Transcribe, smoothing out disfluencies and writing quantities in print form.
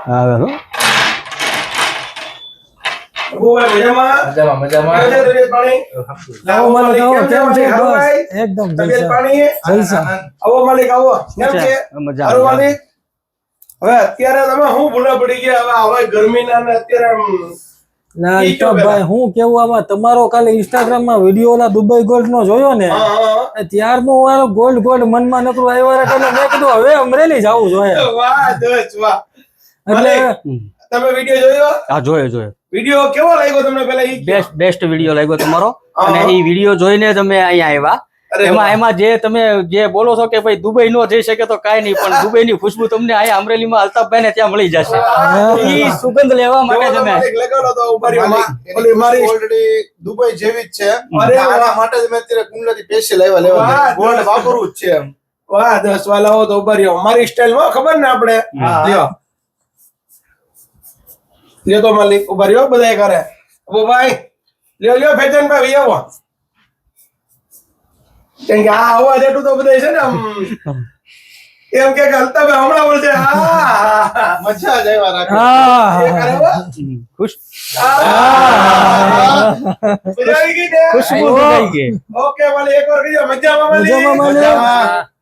આવે હો મજામાં મજામાં આવો માલિક આવો કેમ છે બસ એકદમ જલસા આવો માલિક આવો કેમ છે મજા હારું માલિક હવે અત્યારે તમે શું ભૂલા પડી ગયા હવે ગરમીના ને અત્યારે ના ભાઈ હું કેવું આમાં તમારો કાલે ઇન્સ્ટાગ્રામ માં વિડીયો ઓલા દુબઈ ગોલ્ડ નો જોયો ને ત્યારનું મારો ગોલ્ડ મનમાં નકરું આવ્યો એટલે મેં કીધું હવે અમરેલી જવું જોઈએ વાહ દોસ્ત વાહ એટલે તમે વિડીયો જોયો હા જોયો વિડીયો કેવો લાગ્યો તમને પેલા ઈ બેસ્ટ વિડીયો લાગ્યો તમારો અને એ વિડીયો જોઈને તમે અહીંયા આવ્યા એમાં જે તમે જે બોલો છો કે ભાઈ દુબઈ નો જઈ શકે તો કાઈ નહીં પણ દુબઈ ની ખુશ્બુ તમને અહીંયા અમરેલીમાં અલ્તાફભાઈ ને ત્યાં મળી જશે ઈ સુગંધ લેવા માટે તમે મારી ઓલરેડી દુબઈ જેવી જ છે અરે આના માટે જ મેં અત્યારે કુંડલાથી સ્પેશિયલ આવ્યા લેવા ગોલ્ડ વાપરવું જ છે એમ વાહ 10 વાલાઓ તો ઉભા રહ્યો મારી સ્ટાઈલ માં ખબર ને આપણે લ્યો તો માલિક ઉભા રહ્યો બધાય કરે અબુ ભાઈ લ્યો ફેશન ભાઈ આવો કેમ કે આ અવાજ એટલું તો બધા છે ને એમ કે હલતા ભાઈ હમણાં બોલશે મજા જ આવ્યા રાખે ખુશ મજા આવી ગઈ ને ખુશબુ આવી ગઈ ઓકે માલિક એક વાર કહીજો મજામાં માલિક મજામાં